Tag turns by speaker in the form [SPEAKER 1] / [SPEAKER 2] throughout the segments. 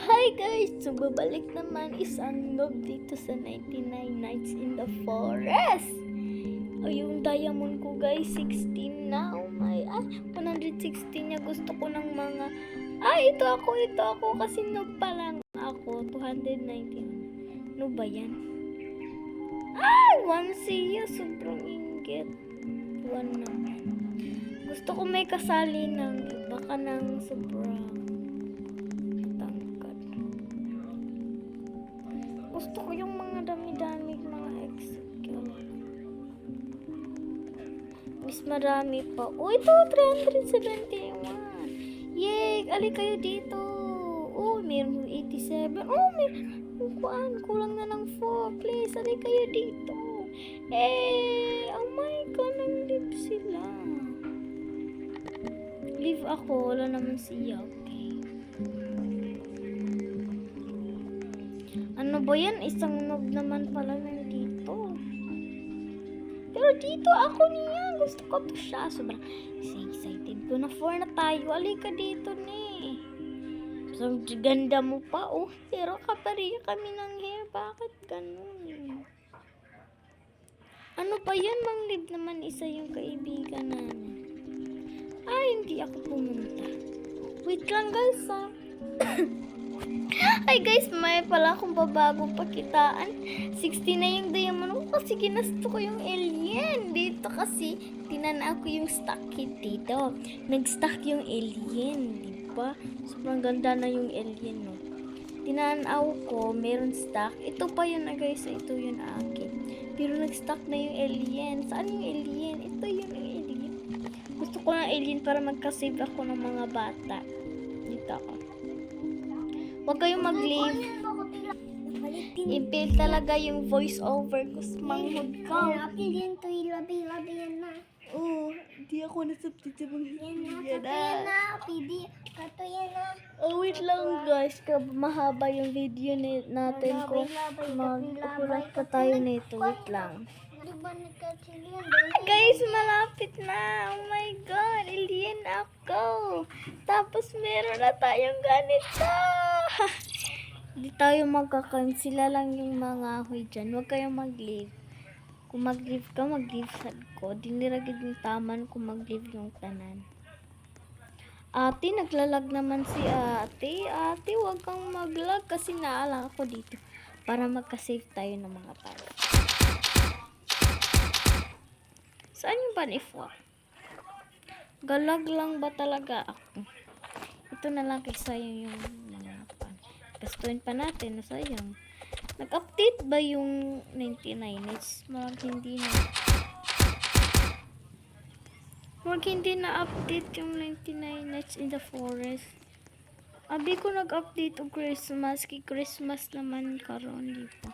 [SPEAKER 1] Hi guys! So babalik naman isang noob dito sa 99 Nights in the Forest. O yung diamond ko guys, 16 na. Oh my, 116 niya. Gusto ko ng mga, ito ako kasi noob pa lang ako. 219. Ano ba yan? 1 siya. Sobrang inggit. 1 naman. Gusto ko may kasali ng iba ka ng sobrang tangkad. Gusto ko yung mga dami-dami mga execute. Mas marami pa. Ito 371. Yay! Ali kayo dito. Meron 87. Meron kulang na ng 4. Please, ali kayo dito. Oh my God, nang-live sila. Live ako, wala naman siya. Okay. Ano ba yan? Isang noob naman pala nandito. Pero dito ako niya. Gusto ko to siya. Sobrang excited ko na 4 na tayo. Alika dito ni. So, ganda mo pa. Pero kapariya kami ng hair. Bakit ganun? Ano ba yan? Manglib naman isa yung kaibigan namin. Hindi ako pumunta. Wait lang guys Hi guys, may pala akong babago pakitaan. 60 na yung diamond ko kasi ginasto ko yung alien. Dito kasi, tinanaw ko yung stock kit dito. Nag-stock yung alien, diba? Sobrang ganda na yung alien, no? Tinanaw ko, meron stock. Ito pa yun na guys, ito yun akin. Pero nag-stock na yung alien. Saan yung alien? Ito yung alien. Gusto ko ng alien para magka-save ako ng mga bata. Dito ako. Huwag kayong mag-leave. Impil talaga yung voice over ko sa manghod ka.
[SPEAKER 2] Yan to, ilabi yan na.
[SPEAKER 1] Di ako nasubtid sa mga
[SPEAKER 2] Yan na, pidi. Kato yan na.
[SPEAKER 1] Wait lang guys. Mahaba yung video natin ko. Mag-ulat pa tayo nito. Wait lang. Guys, malapit na. Oh my God, alien ako. Tapos meron na tayong ganito. Hindi tayo magkakansila lang yung mga ahoy dyan. Huwag kayong mag-leave. Kung mag-leave ka, mag-leave sad ko. Diniragid yung taman kung mag-leave yung tanan. Ate, naglalag naman si ate. Ate, huwag kang mag-lag kasi naalang ako dito. Para magka-save tayo ng mga tao. Saan yung panifwa? Galag lang ba talaga ako? Ito na lang kaysa yung mga pan. Gastuin pa natin. Sayang. Nag-update ba yung 99? It's marag hindi na. Marag hindi na update yung 99 Nights in the Forest. Abi ko nag-update o Christmas. Christmas naman karon di pa.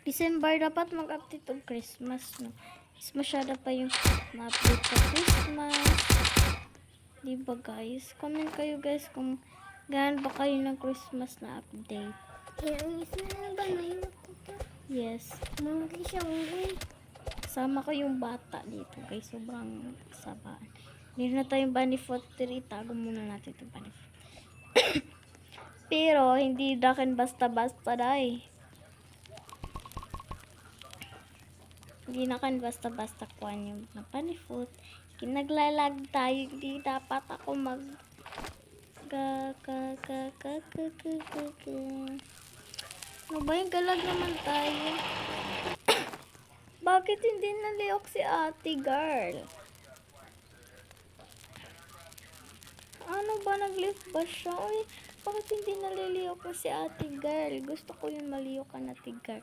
[SPEAKER 1] December dapat mag-update o Christmas, no? Is masyado pa yung ma-update sa Christmas. Diba guys? Comment kayo guys kung gaan ba kayo ng Christmas na update.
[SPEAKER 2] Yan, isa na ba na yun?
[SPEAKER 1] Yes.
[SPEAKER 2] Mangki siya,
[SPEAKER 1] Sama ko yung bata dito guys. Sobrang sabaan. Meron na tayong bunny foot 3. Tago muna natin itong bunny foot. Pero hindi dakin basta-basta dahil. Hindi na kan basta-basta kuhan yung bunny foot. Kinaglalag tayo. Hindi dapat ako mag ano ba yung galag naman tayo? Bakit hindi naliok si ate girl? Ano ba, nag-lift ba siya? Bakit hindi naliliok ko si ate girl? Gusto ko yung maliyok ate girl.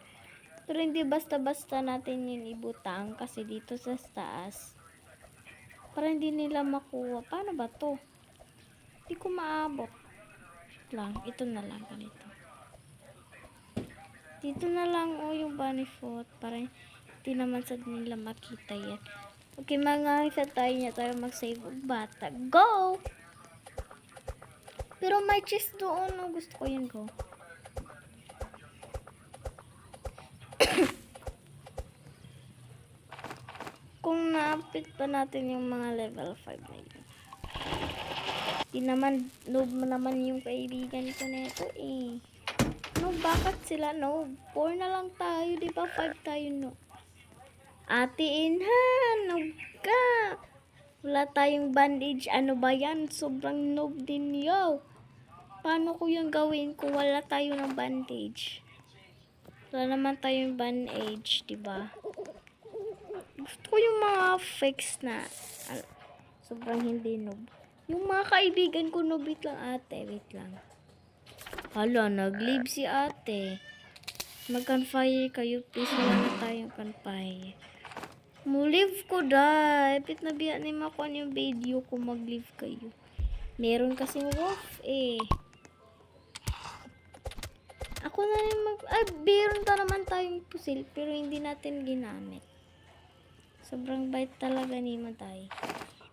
[SPEAKER 1] Pero hindi basta-basta natin yung ibutang kasi dito sa taas. Para hindi nila makuha. Paano ba to? Hindi ko maabot. Lang, ito na lang ganito. Dito na lang yung bunny foot para hindi naman sa nila makita yan. Okay, mga isa tayo niya tayo mag-save bata. Go! Pero may cheese doon. Gusto ko yun, go. Kung na-update pa natin yung mga level 5 na yun. Di naman, noob naman yung kaibigan ko nito eh. No, bakit sila noob? 4 na lang tayo, di ba? 5 tayo no. Ate Inhan, noob ka. Wala tayong bandage. Ano ba yan? Sobrang noob din yo. Paano ko yung gawin kung wala tayo ng bandage? Wala naman tayong bandage, di ba? Gusto ko yung mga fix na sobrang hindi noob. Yung mga kaibigan ko noob. Wait lang ate, wait lang. Hala, nag-leave si ate. Mag-canfire kayo, please. Wala na tayong canfire. Mu-leave ko dahil. Pit na biya ni makuha yung video ko. Mag-leave kayo. Meron kasing wolf eh. Ako na rin meron ta naman tayong pusil pero hindi natin ginamit. Sobrang bait talaga ni Matay.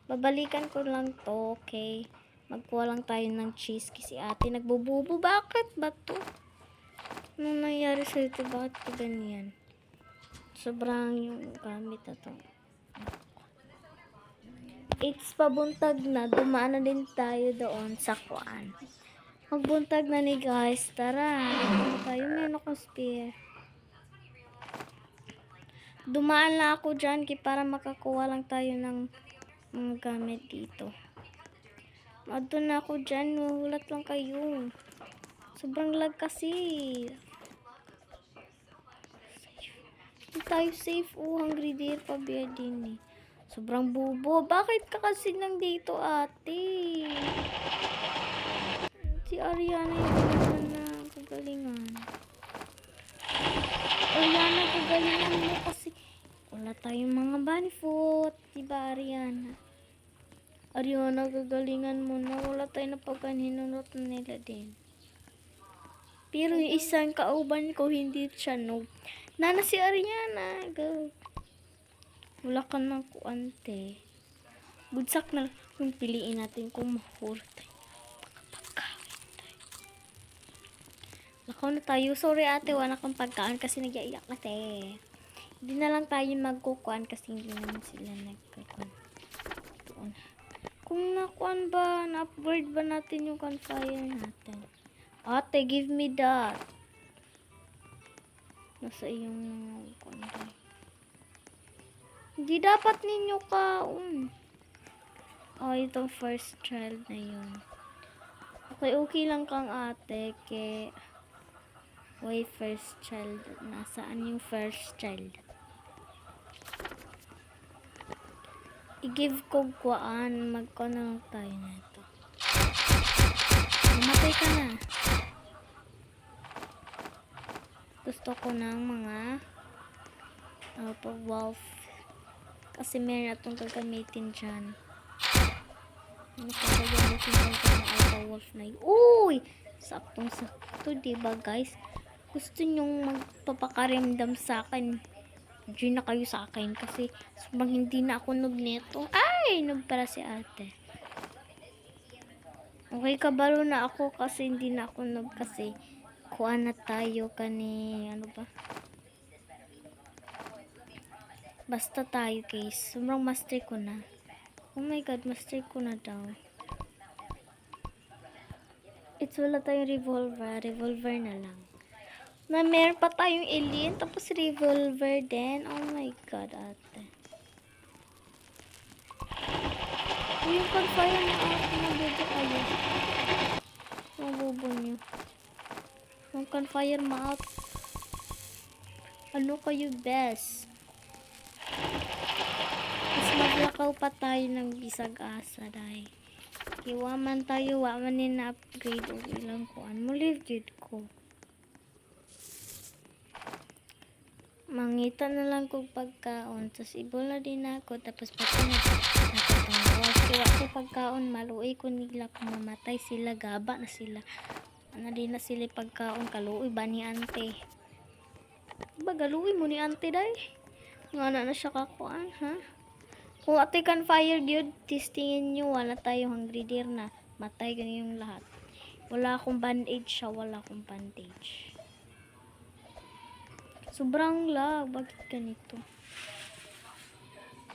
[SPEAKER 1] Babalikan ko lang to, okay? Magkuha lang tayo ng cheese kasi ate nagbububo. Bakit ba to? Anong nangyari sa ito? Bakit ka ganyan? Sobrang yung gamit na to. It's pabuntag na. Dumaan na din tayo doon sa kuan. Magbuntag na ni guys. Tara. Tayo meron akong spear. Dumaan lang ako dyan para makakuha lang tayo ng mga gamit dito. Adto na ako dyan. Mahulat lang kayo. Sobrang lag kasi. Hindi tayo safe. Hungry deer pa biya din eh. Sobrang bubo. Bakit ka kasi nandito ate? Si Ariana yung na kagalingan. Ariana, kagalingan mo kasi wala tayong mga bunny foot. Diba Ariana? Ariana, kagalingan mo na. Wala tayong napagkaninunot na nila din. Pero yung isang kauban ko, hindi siya no. Nana si Ariana. Go. Wala ka na kuante. Budsak na yung piliin natin kung mahurot tayo. Lakaw na tayo. Sorry ate, wala kang pagkaan kasi nag-iiyak na te. Hindi na lang tayo magkukuan kasi hindi naman sila nagkukuan. Doon. Kung nakuan ba, na-upgrade ba natin yung campfire natin? Ate, give me that. Nasa iyong kuan. Hindi dapat ninyo kaon. Oh, itong first child na yun. Okay lang kang ate. Wait, first child. Nasaan yung first child? I-give ko kuaan. Magkuan na lang tayo na ito. Mamatay ka na. Gusto ko ng mga wolf. Kasi meron na itong gagamitin dyan. Ano pa gagamitin dyan ng wolf na yun? Uy! Saktong-sakto, diba guys? Gusto nyong magpapakaramdam sa akin. Diyan na kayo sa akin kasi sobrang hindi na ako noob nito. Ay! Noob para si ate. Okay, kabalo na ako kasi hindi na ako noob kasi kuha na tayo kani ano ba? Basta tayo guys. Sobrang master ko na. Oh my god, master ko na daw. It's wala tayong revolver. Revolver na lang. Na meron pa tayong alien tapos revolver din. Oh my god, ate. Yung campfire na ate, mabubo kayo. Mabubo nyo. Yung campfire map. Ano kayo best? Mas maglakaw pa tayo ng bisag asa dahil. Iwaman tayo, waman ni na upgrade o ilang kuan. Mulive jud ko. Mangita na lang kong pagkaon. Tapos ibol na din ako. Tapos pati na nakatangawag. Kaya ako pagkaon, maluoy ko nila. Kung mamatay sila, gaba na sila. Ano din na sila pagkaon. Kaluoy ba ni ante? Ba, galuoy mo ni ante dahi? Nga na siya kakuan, ha? Kung ate kan fire dude, testingin nyo, wala tayo hungry deer na. Matay ganyan yung lahat. Wala akong bandage siya, wala akong bandage. Sobrang lag, bakit ganito?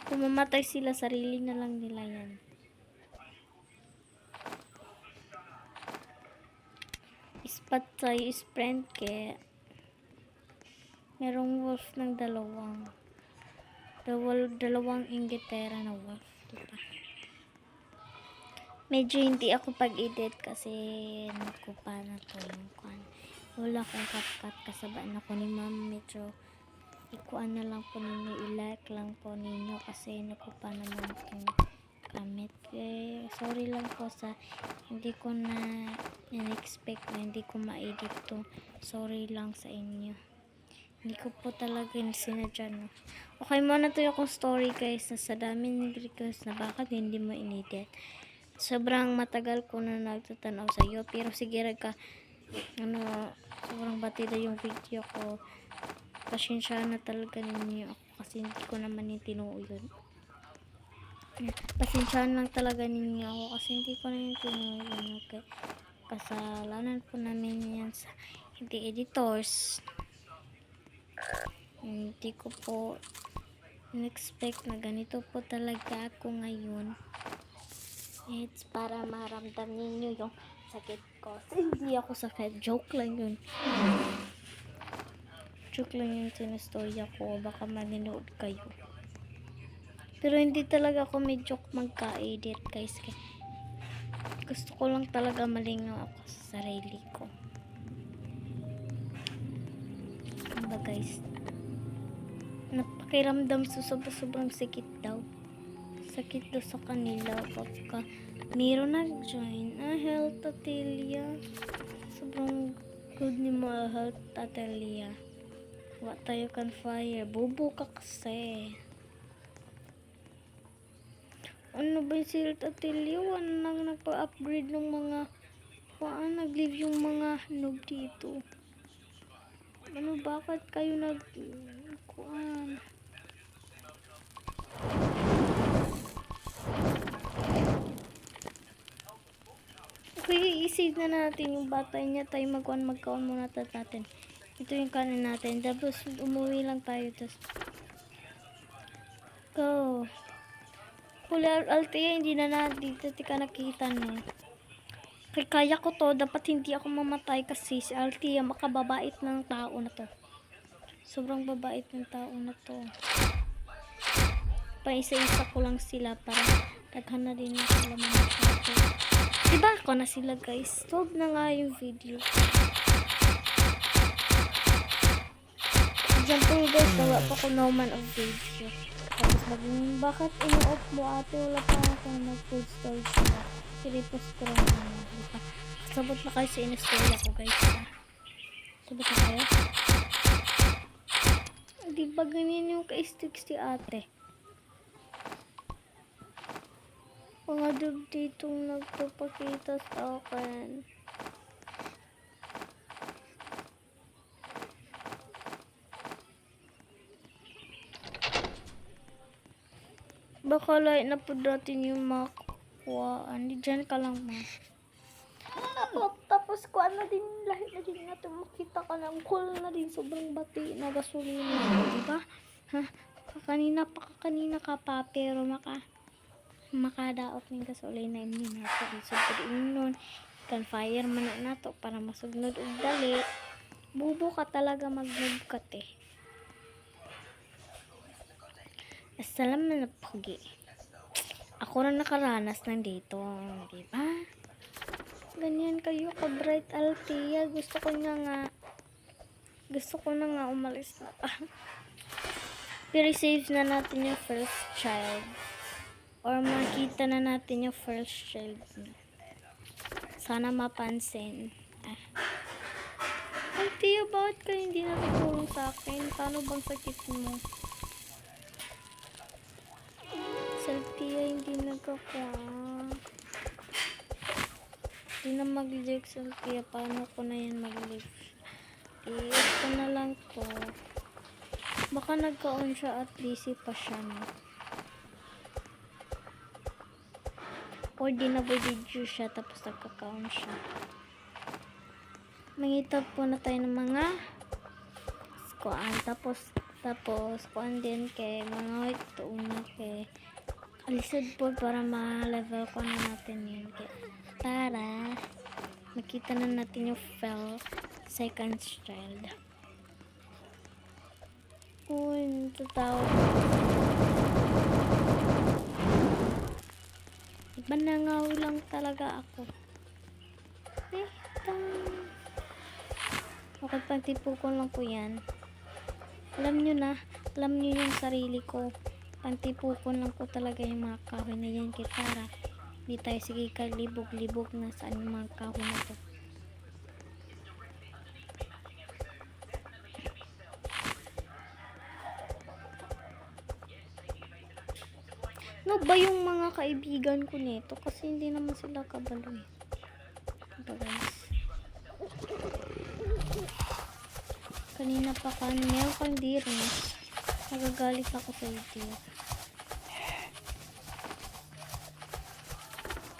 [SPEAKER 1] Kung mamatay sila, sarili na lang nila yan. Ispat tayo is friend kaya merong wolf ng dalawang inggitera na wolf, diba? Medyo hindi ako pag-edit kasi nagkupa na to yung kwan. Wala akong cut kasabaan ako ni ma'am. Medyo ikuan na lang po ninyo, i-like lang po ninyo kasi nagkupa naman itong gamit. Sorry lang po sa hindi ko na in-expect na hindi ko ma-edit to. Sorry lang sa inyo. Hindi ko po talaga sinadya, no. Okay, muna to yung story guys na sa dami ng request na bakit hindi mo in-edit. Sobrang matagal ko na nagtatanaw sa iyo pero sige ka sobrang batida yung video ko. Pasensya na talaga ninyo ako kasi hindi ko naman yung tinuo yun. Pasensyahan lang talaga ninyo ako kasi hindi ko na yung tinuo yun. Okay. Kasalanan po namin yan sa hindi editors. Hindi ko po in-expect na ganito po talaga ako ngayon. It's para maramdam ninyo yung sakit ko. Hindi ako sakit. Joke lang yun. Joke lang yung sinastorya ko. Baka maninood kayo. Pero hindi talaga ako may joke magka-edit guys. Gusto ko lang talaga malingaw ako sa sarili ko. Ano ba guys? Napakiramdam sobrang sakit daw. Sakit daw sa kanila pagka mayroon nag-join health Atelia. Sobrang good ni mo health Atelia. Wa tayo kan fire. Bubo ka kasi. Ano ba yung health Atelia? Nang nagpa-upgrade ng mga nag-leave yung mga noob dito. Ano, bakit kayo nag-kuan? Okay, i-save na natin yung bata niya. Tayo magkaon muna natin. Ito yung kanin natin. Tapos, umuwi lang tayo. Tapos, go. Pula Altea, hindi na dito ka nakita no. Kaya ko to. Dapat hindi ako mamatay kasi si Altea makababait ng tao na to. Sobrang babait ng tao na to. Paisa-isa ko lang sila para daghan na din yung sila mga. Diba ako na sila guys? Stop na nga yung video. Diyan po guys, gawa pa ko naman ang video. Tapos bakit ino-off mo ate? Wala pa ako nag-food storage na. I-repost ko lang naman. Diba? Sabot na kayo sa in-store ako guys. Sabot na kayo? Diba ganyan yung ka-stick si ate? Mga dub dito nagpapakita sa akin. Baka lahat na po natin yung makuhaan. Diyan ka lang ma. Tapos kuhaan na din lahat na din natin makita ka ng cool na din. Sobrang bati na gasolina. Diba? Ha? Kanina ka pa pero makadaot ng gasolina imni nato isod pud ingnon kan fire man na nato para masugnod og dali. Bubo ka talaga magnugkat eh. Asalam na napagi. Ako na nakaranas ng dito, di ba? Ganyan kayo ka bright Altea. Gusto ko na nga umalis na. Pero save na natin yung first child. Or makita na natin yung first child. Sana mapansin. Altea, bakit ka hindi nakatulong sa akin? Paano bang sakit mo? Altea, hindi nagkakuha. Hindi na mag-live sa Altea. Paano ko na yan mag-live? I-off ko na lang to. Baka nagka-on siya at busy pa siya, no? O di na video siya tapos nagka-on siya. Mangita po na tayo ng mga kuan. Tapos kuan din kay mga ito una kay alisod po para ma-level ko na natin yun. Para Nakita na natin yung fell second child. Uy, natatawag. Iba nangaw lang talaga ako. Okay, pagtipukon lang ko yan. Alam nyo na, alam nyo yung sarili ko. Pantipukon lang ko talaga yung mga kahoy na yan kay para di tayo sige kalibog-libog na saan yung mga kahoy na to. No ba yung mga kaibigan ko nito? Kasi hindi naman sila kabalo eh. Ito guys. Kanina pa meron kang diri. Nagagalit ako sa iyo.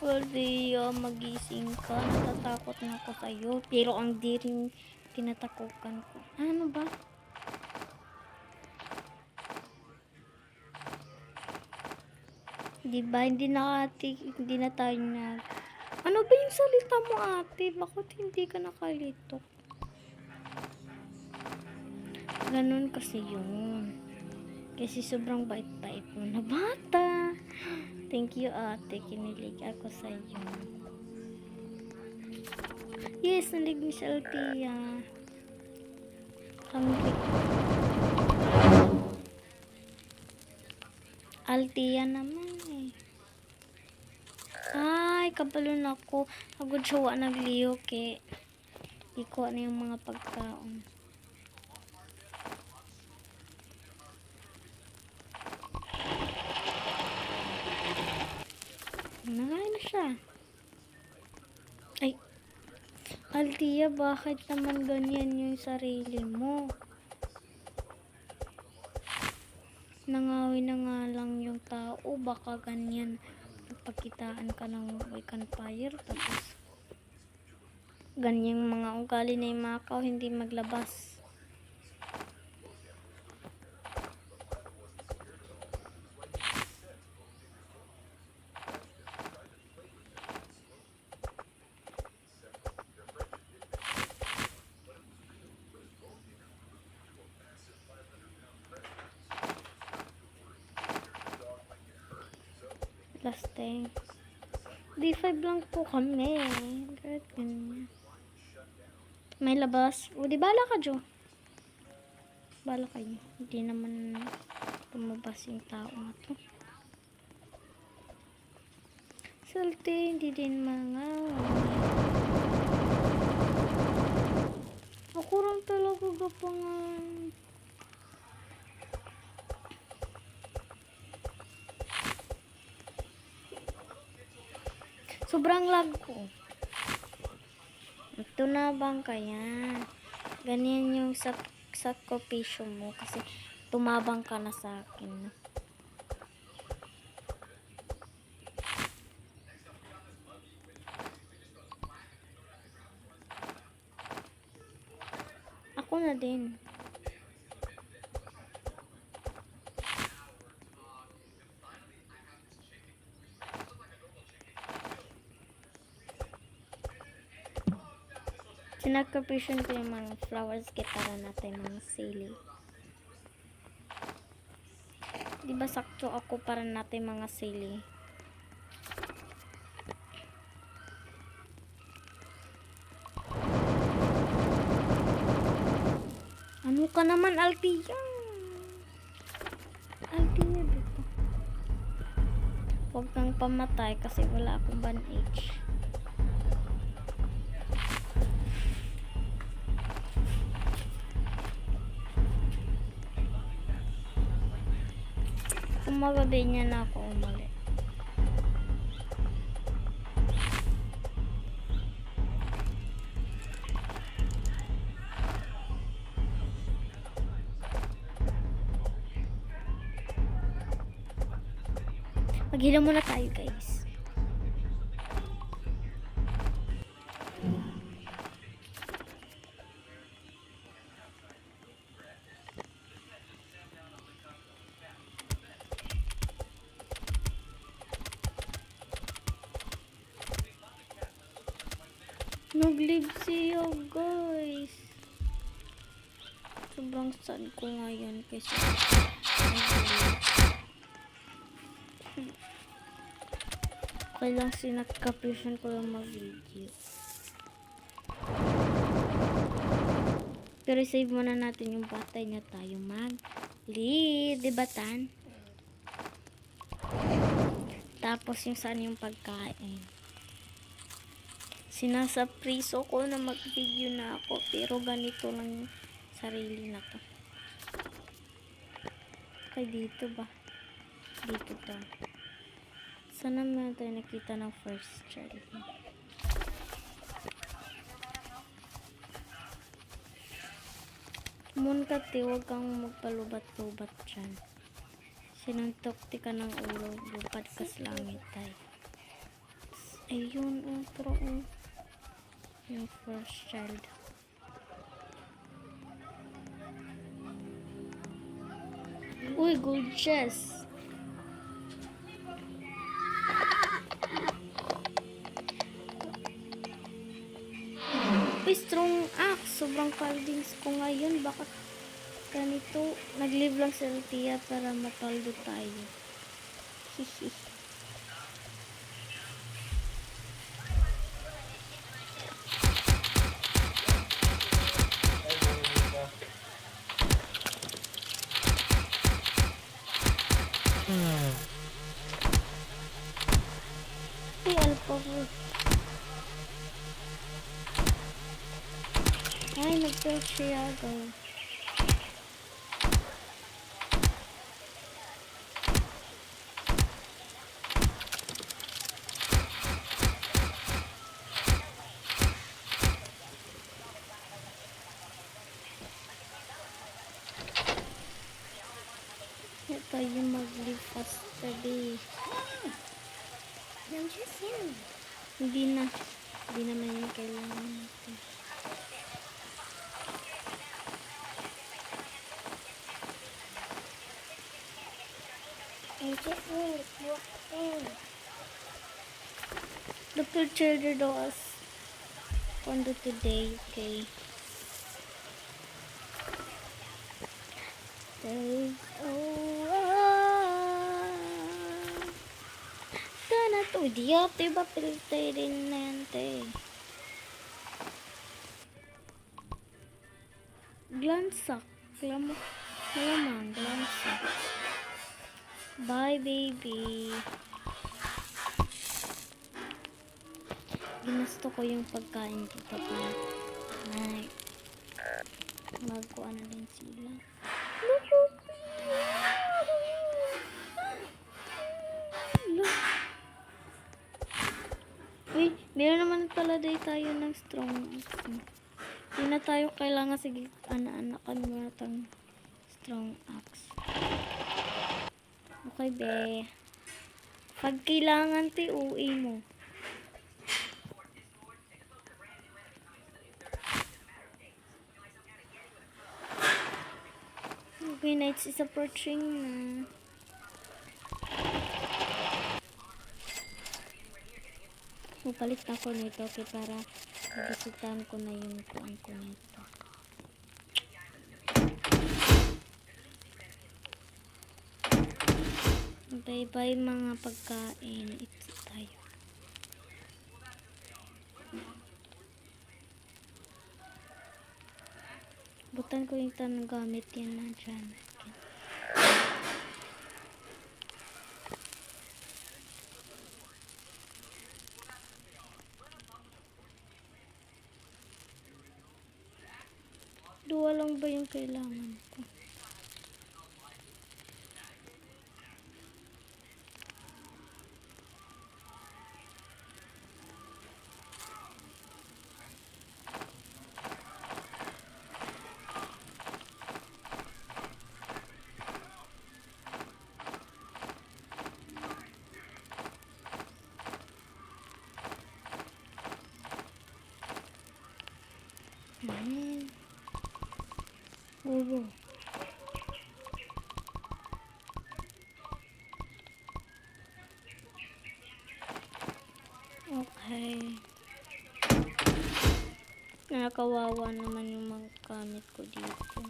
[SPEAKER 1] Hindi magising ka. Natatakot na ako sa iyo. Pero ang diring tinatakutan ko. Ano ba? Diba? Hindi na tayo nag... Ano ba yung salita mo, ate? Bakit hindi ka nakalitok? Ganun kasi yun. Kasi sobrang bait-bait mo na bata. Thank you, ate. Kinilig ako sa iyo. Yes, nalig ni si Althea. Althea naman eh. Ay, kabalon ako. Agad siya nagliyo ke. Iko na yung mga pagkaon. Nakain na siya. Ay, Althea, bakit naman ganyan yung sarili mo? Nangawi na nga lang yung tao. Baka ganyan. Pagkitaan ka ng campfire. Tapos, ganyang mga ugali na yung makaw hindi maglabas. Last time. D5 lang po kami. Kahit ganyan. May labas. O, di bala ka, Jo. Bala kayo. Hindi naman lumabas yung tao na to. Salty, hindi din mga. Ako rin talaga gapangan. Sobrang lag ko. Ito na bang kaya? Ganyan yung sakripisyo mo kasi tumabang ka na sa akin. Ako na din. Sinakripisyon ko yung mga flowers para natin mga sili. Diba sakto ako para natin mga sili? Ano ka naman, Althea? Althea, dito. Huwag kang pamatay kasi wala akong bandage. Umagabi niya na ako umali. Maghila muna tayo, guys. Nag-live siya, guys. Sobrang sad ko ngayon kasi nag-live. Okay lang sinakapisyon ko lang mag-video. Pero save muna natin yung batay na tayo mag-live. Diba, Tan? Tapos yung saan yung pagkain. Sinasapriso ko na mag-video na ako. Pero ganito lang yung sarili na to. Okay, dito ba? Dito to. Sana meron tayo nakita ng first child. Mun ka, te, huwag kang magpalubat-lubat dyan. Sinuntok ti ka ng ulo, lupad ka sa langit tayo. Ayun, pero yung first child. Uy, gold chest. Uy, strong axe. Sobrang caldings ko ngayon. Baka ganito. Nag-live lang sa Tia para mapaldo tayo. Hihi. Uy, alphabet. Ay, nag-build siya, guys. Ito yung mag-live faster day.
[SPEAKER 2] Nandiyan siya.
[SPEAKER 1] Hindi na. Hindi naman yung kailangan natin.
[SPEAKER 2] I just need walk in.
[SPEAKER 1] Dr. Childer Doas. Kondo today, okay. Take over. Tana to, diya, diba pilitay rin na yan, te. Glansak. Malamang, glansak. Bye, baby. Ginusto ko yung pagkain ko tapos magkuha na din sila. Uy, meron naman pala day tayo ng strong axe. Hindi na tayo kailangan sige ana-anakan muna tang strong axe. Okay, be. Pag kailangan ti uwi mo. Okay, nights is approaching na. Mapalit ako nito okay, para bisitahan ko na yung kuan ko nito. Bye bye mga pagkain. Ito tayo. Butan ko yung tanong gamit yan na dyan. Dua lang ba yung kailangan ko? Ayan. Oo. Okay. Nakakawawa naman yung mga gamit ko dito.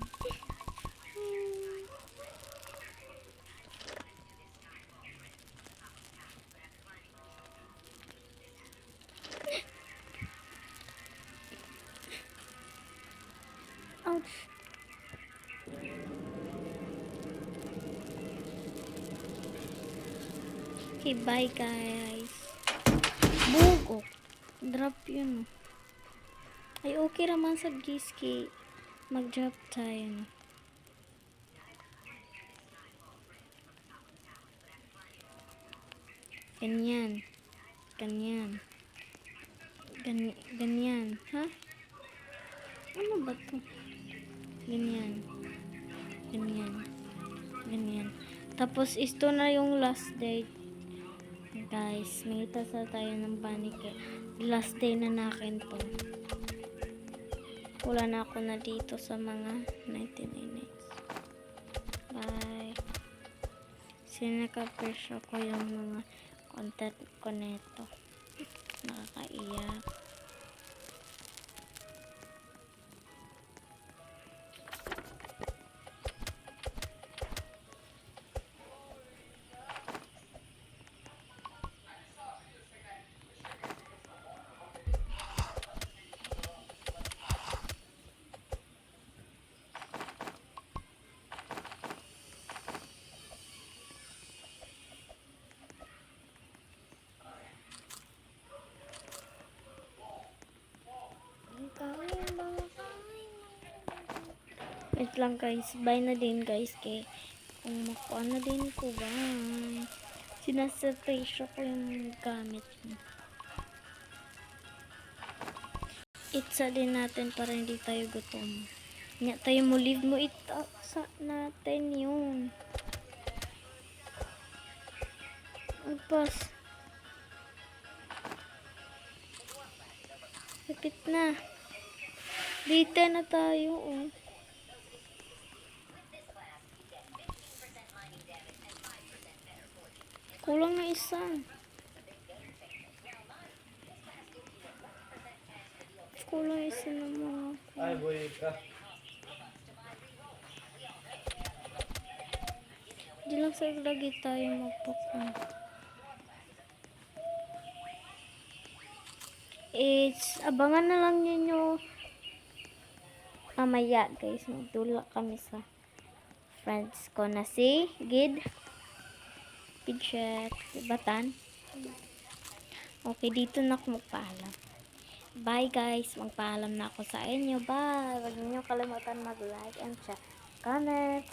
[SPEAKER 1] Ouch! Okay, bye guys. Bug! Oh, drop yun. Ay, okay naman sa Giski. Mag-drop tayo. No? Ganyan. Ganyan. Ganyan. Ha? Ano ba to? Ganyan. Ganyan. Ganyan. Tapos, ito na yung last day. Guys, may tasa tayo ng panic. Last day na nakin to. Wala na ako na dito sa mga 99 nights. Bye. Sinaka-pressure ko yung mga content ko neto. Nakakaiyak. Wait lang guys, bye na din guys kay kung makuha na din ko bye. Sinaseparation ko yung gamit mo. Itsa din natin para hindi tayo gutom. Nga tayo mo leave mo itsa natin yun. Agpas. Sakit na. Dito na tayo oh. Kulang na isa. Kulang isa na mga.
[SPEAKER 3] Ay, boy ka.
[SPEAKER 1] Di lang sa lagi tayo magpapun. Abangan na lang ninyo mamaya guys. Magdula kami sa friends ko na si Gid. Pidget. Batan. Okay, dito na ako magpaalam. Bye guys. Magpaalam na ako sa inyo. Bye. Huwag niyo kalimutan mag-like and comment.